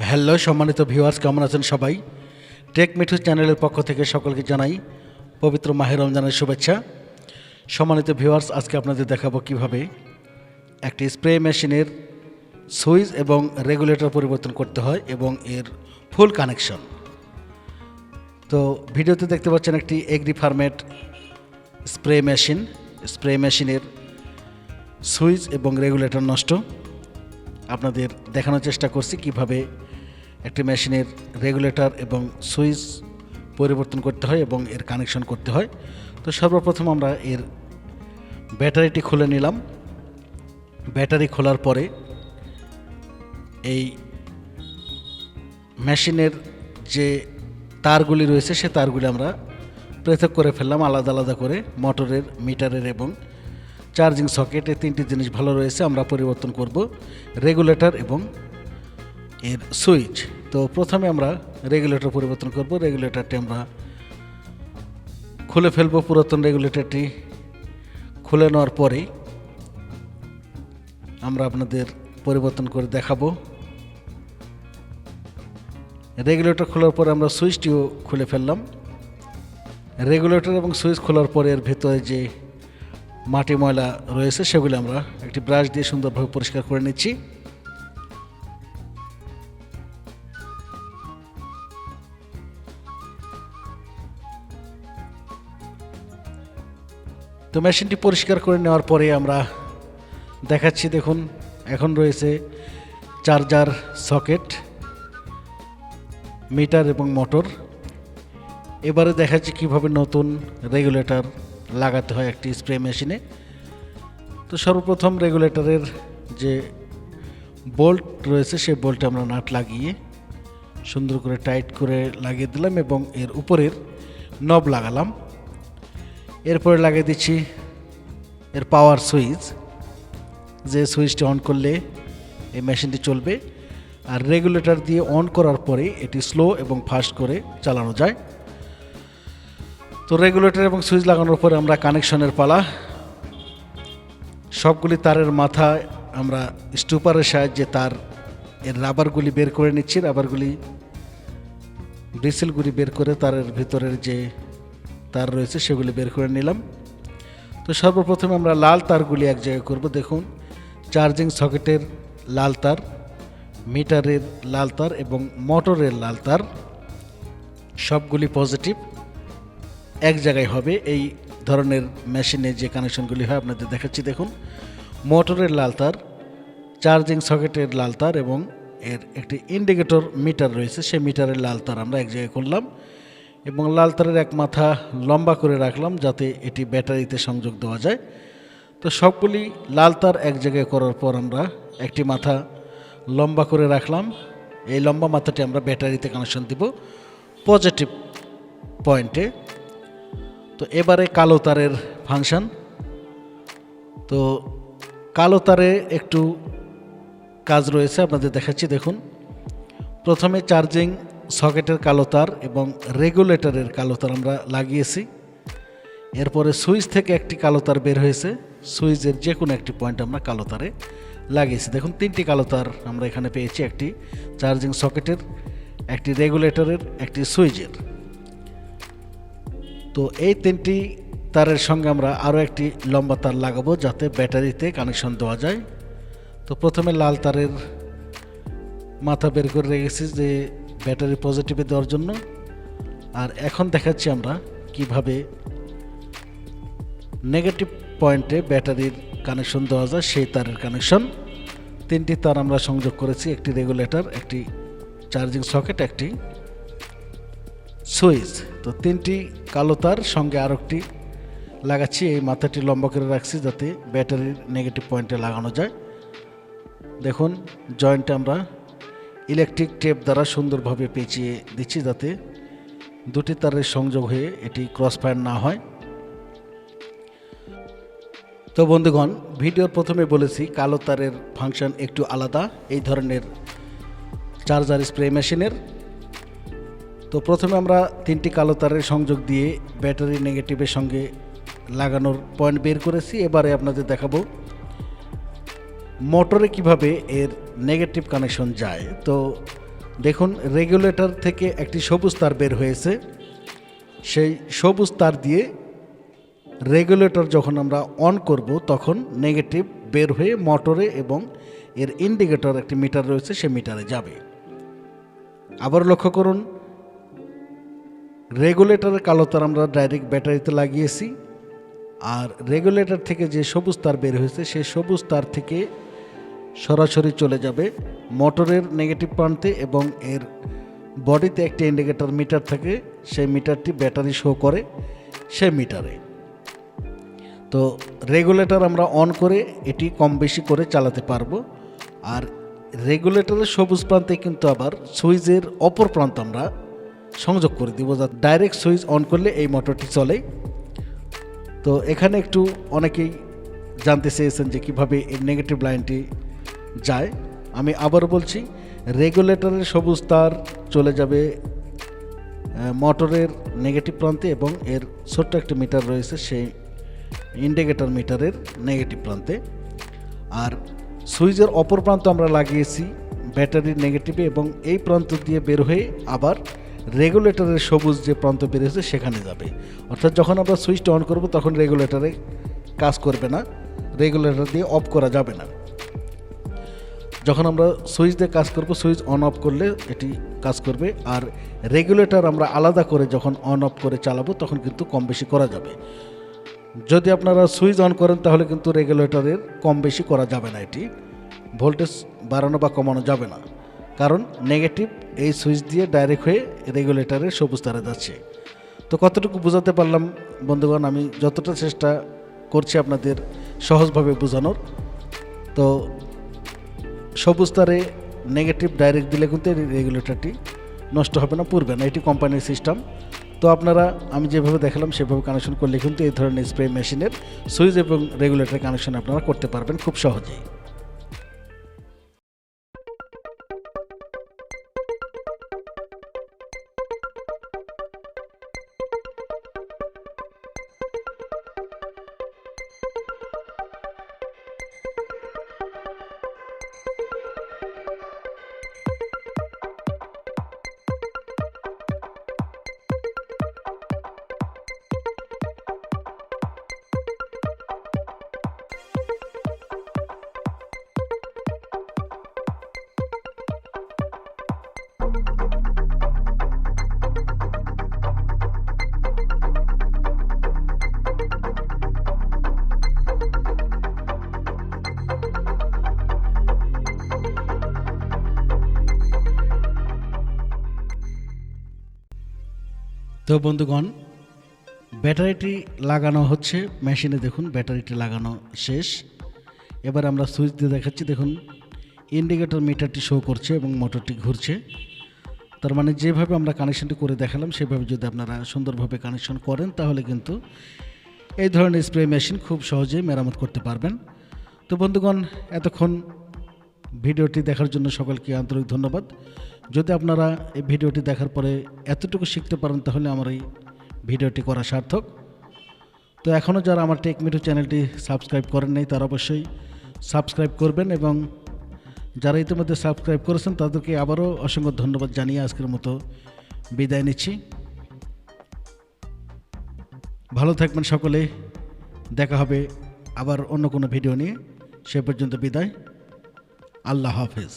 Hello সম্মানিত viewers, কেমন আছেন সবাই? টেক মিঠু চ্যানেলের পক্ষ থেকে সকলকে জানাই পবিত্র মাহে রমজানের শুভেচ্ছা। সম্মানিত ভিউয়ার্স, আজকে আপনাদের দেখাবো কিভাবে একটি স্প্রে মেশিনের সুইচ এবং রেগুলেটর পরিবর্তন করতে হয় এবং এর ফুল কানেকশন। তো ভিডিওতে দেখতে পাচ্ছেন একটি এগ্রি ফার্মেট স্প্রে মেশিনের সুইচ এবং রেগুলেটর নষ্ট। আপনাদের দেখানোর চেষ্টা করছি কিভাবে একটি মেশিনের রেগুলেটর এবং সুইচ পরিবর্তন করতে হয় এবং এর কানেকশন করতে হয়। তো সর্বপ্রথম আমরা এর ব্যাটারিটি খুলে নিলাম। ব্যাটারি খোলার পরে এই মেশিনের যে তারগুলি রয়েছে সে তারগুলি আমরা পৃথক করে ফেললাম আলাদা আলাদা করে। মোটরের, মিটারের এবং চার্জিং সকেট, এই তিনটি জিনিস ভালো রয়েছে। আমরা পরিবর্তন করব রেগুলেটর এবং এর সুইচ। তো প্রথমে আমরা রেগুলেটর পরিবর্তন করব। রেগুলেটরটি আমরা খুলে ফেলব। পুরাতন রেগুলেটরটি খুলে নেওয়ার পরে আমরা আপনাদের পরিবর্তন করে দেখাবো। রেগুলেটর খোলার পরে আমরা সুইচটিও খুলে ফেললাম। রেগুলেটর এবং সুইচ খোলার পরে এর ভেতরে যে মাটি ময়লা রয়েছে সেগুলো আমরা একটি ব্রাশ দিয়ে সুন্দরভাবে পরিষ্কার করে নিচ্ছি। তো মেশিনটি পরিষ্কার করে নেওয়ার পরে আমরা দেখাচ্ছি, দেখুন এখন রয়েছে চার্জার সকেট, মিটার এবং মোটর। এবারে দেখাচ্ছি কিভাবে নতুন রেগুলেটর লাগাতে হয় একটি স্প্রে মেশিনে। তো সর্বপ্রথম রেগুলেটরের যে বোল্ট রয়েছে সেই বোল্টে আমরা নাট লাগিয়ে সুন্দর করে টাইট করে লাগিয়ে দিলাম এবং এর উপরের নব লাগালাম। এরপরে লাগিয়ে দিচ্ছি এর পাওয়ার সুইচ, যে সুইচটি অন করলে এই মেশিনটি চলবে। আর রেগুলেটর দিয়ে অন করার পরে এটি স্লো এবং ফাস্ট করে চালানো যায়। তো রেগুলেটর এবং সুইচ লাগানোর পরে আমরা কানেকশনের পালা। সবগুলি তারের মাথায় আমরা স্টুপারের সাহায্যে তার এর রাবারগুলি বের করে নিচ্ছি। রাবারগুলি, ব্রিসেলগুলি বের করে তারের ভিতরের যে তার রয়েছে সেগুলি বের করে নিলাম। তো সর্বপ্রথমে আমরা লাল তারগুলি এক জায়গায় করব। দেখুন, চার্জিং সকেটের লাল তার, মিটারের লাল তার এবং মোটরের লাল তার সবগুলি পজিটিভ এক জায়গায় হবে। এই ধরনের মেশিনে যে কানেকশনগুলি হয় আপনাদের দেখাচ্ছি। দেখুন, মোটরের লাল তার, চার্জিং সকেটের লাল তার এবং এর একটি ইন্ডিকেটর মিটার রয়েছে, সেই মিটারের লাল তার আমরা এক জায়গায় করলাম এবং লাল তারের এক মাথা লম্বা করে রাখলাম যাতে এটি ব্যাটারিতে সংযোগ দেওয়া যায়। তো সবগুলি লাল তার এক জায়গায় করার পর আমরা একটি মাথা লম্বা করে রাখলাম। এই লম্বা মাথাটি আমরা ব্যাটারিতে কানেকশন দিব পজিটিভ পয়েন্টে। তো এবারে কালো তারের ফাংশন। তো কালো তারে একটু কাজ রয়েছে, আপনাদের দেখাচ্ছি। দেখুন, প্রথমে চার্জিং সকেটের কালো তার এবং রেগুলেটরের কালো তার আমরা লাগিয়েছি। এরপরে সুইচ থেকে একটি কালো তার বের হয়েছে, সুইচের যে কোনো একটি পয়েন্ট আমরা কালো তারে লাগিয়েছি। দেখুন, তিনটি কালো তার আমরা এখানে পেয়েছি, একটি চার্জিং সকেটের, একটি রেগুলেটরের, একটি সুইচের। তো এই তিনটি তারের সঙ্গে আমরা আরও একটি লম্বা তার লাগাবো যাতে ব্যাটারিতে কানেকশন দেওয়া যায়। তো প্রথমে লাল তারের মাথা বের করে রেখেছি যে ব্যাটারি পজিটিভে দেওয়ার জন্য। আর এখন দেখাচ্ছি আমরা কিভাবে নেগেটিভ পয়েন্টে ব্যাটারির কানেকশন দেওয়া যায়, সেই তারের কানেকশন। তিনটি তার আমরা সংযোগ করেছি, একটি রেগুলেটর, একটি চার্জিং সকেট, একটি সুইচ। তো তিনটি কালো তার সঙ্গে আর একটি লাগাচ্ছি। এই মাথাটি লম্বা করে রাখছি যাতে ব্যাটারির নেগেটিভ পয়েন্টে লাগানো যায়। দেখুন, জয়েন্টে আমরা ইলেকট্রিক টেপ দ্বারা সুন্দরভাবে পেঁচিয়ে দিচ্ছি যাতে দুটি তারের সংযোগ হয়ে এটি ক্রস ফায়ার না হয়। তো বন্ধুগণ, ভিডিওর প্রথমে বলেছি কালো তারের ফাংশন একটু আলাদা এই ধরনের চার্জার স্প্রে মেশিনের। তো প্রথমে আমরা তিনটি কালো তারের সংযোগ দিয়ে ব্যাটারি নেগেটিভের সঙ্গে লাগানোর পয়েন্ট বের করেছি। এবারে আপনাদের দেখাবো মোটরে কিভাবে এর নেগেটিভ কানেকশন যায়। তো দেখুন রেগুলেটর থেকে একটি সবুজ তার বের হয়েছে, সেই সবুজ তার দিয়ে রেগুলেটর যখন আমরা অন করব তখন নেগেটিভ বের হয়ে মোটরে এবং এর ইন্ডিকেটর একটি মিটার রয়েছে সে মিটারে যাবে। আবার লক্ষ্য করুন রেগুলেটরের কালো তার আমরা ডাইরেক্ট ব্যাটারিতে লাগিয়েছি, আর রেগুলেটর থেকে যে সবুজ তার বের হয়েছে সেই সবুজ তার থেকে সরাসরি চলে যাবে মোটরের নেগেটিভ প্রান্তে এবং এর বডিতে একটি ইন্ডিকেটর মিটার থাকে, সেই মিটারটি ব্যাটারি শো করে সেই মিটারে। তো রেগুলেটর আমরা অন করে এটি কম বেশি করে চালাতে পারবো। আর রেগুলেটরের সবুজ প্রান্তে কিন্তু আবার সুইচের অপর প্রান্ত আমরা সংযোগ করে দিব, যা ডাইরেক্ট সুইচ অন করলে এই মোটরটি চলে। তো এখানে একটু অনেকেই জানতে চেয়েছেন যে কীভাবে এই নেগেটিভ লাইনটি যায়। আমি আবারও বলছি, রেগুলেটরের সবুজ তার চলে যাবে মোটরের নেগেটিভ প্রান্তে এবং এর ছোট্ট একটি মিটার রয়েছে সেই ইন্ডিকেটর মিটারের নেগেটিভ প্রান্তে। আর সুইচের অপর প্রান্ত আমরা লাগিয়েছি ব্যাটারির নেগেটিভে এবং এই প্রান্ত দিয়ে বের হয়ে আবার রেগুলেটরের সবুজ যে প্রান্ত বেরিয়েছে সেখানে যাবে। অর্থাৎ যখন আমরা সুইচটা অন করব তখন রেগুলেটরে কাজ করবে না, রেগুলেটর দিয়ে অফ করা যাবে না। যখন আমরা সুইচ দিয়ে কাজ করব, সুইচ অন অফ করলে এটি কাজ করবে। আর রেগুলেটর আমরা আলাদা করে যখন অন অফ করে চালাবো তখন কিন্তু কম বেশি করা যাবে। যদি আপনারা সুইচ অন করেন তাহলে কিন্তু রেগুলেটরের কম বেশি করা যাবে না, এটি ভোল্টেজ বাড়ানো বা কমানো যাবে না, কারণ নেগেটিভ এই সুইচ দিয়ে ডাইরেক্ট হয়ে রেগুলেটরের সবুজ তারে যাচ্ছে। তো কতটুকু বোঝাতে পারলাম বন্ধুগণ, আমি যতটা চেষ্টা করছি আপনাদের সহজভাবে বোঝানোর। তো সবুজ তারে নেগেটিভ ডাইরেক্ট দিলে কিন্তু রেগুলেটরটি নষ্ট হবে না, পুড়বে না, এটি কোম্পানির সিস্টেম। তো আপনারা আমি যেভাবে দেখালাম সেভাবে কানেকশন করলে কিন্তু এই ধরনের স্প্রে মেশিনের সুইচ এবং রেগুলেটর কানেকশন আপনারা করতে পারবেন খুব সহজেই। তো বন্ধুগণ, ব্যাটারিটি লাগানো হচ্ছে মেশিনে, দেখুন ব্যাটারিটি লাগানো শেষ। এবার আমরা সুইচ দিয়ে দেখাচ্ছি, দেখুন ইন্ডিকেটর মিটারটি শো করছে এবং মোটরটি ঘুরছে। তার মানে যেভাবে আমরা কানেকশনটি করে দেখালাম সেভাবে যদি আপনারা সুন্দরভাবে কানেকশন করেন তাহলে কিন্তু এই ধরনের স্প্রে মেশিন খুব সহজেই মেরামত করতে পারবেন। তো বন্ধুগণ, এতক্ষণ ভিডিওটি দেখার জন্য সকলকে আন্তরিক ধন্যবাদ। যদি আপনারা এই ভিডিওটি দেখার পরে এতটুকু শিখতে পারেন তাহলে আমার এই ভিডিওটি করা সার্থক। তো এখনও যারা আমার টেক মেথু চ্যানেলটি সাবস্ক্রাইব করেন নাই তারা অবশ্যই সাবস্ক্রাইব করবেন, এবং যারা ইতিমধ্যে সাবস্ক্রাইব করেছেন তাদেরকে আবারও অসংখ্য ধন্যবাদ জানিয়ে আজকের মতো বিদায় নিচ্ছি। ভালো থাকবেন সকলে, দেখা হবে আবার অন্য কোনো ভিডিও নিয়ে। সে পর্যন্ত বিদায়, আল্লাহ হাফেজ।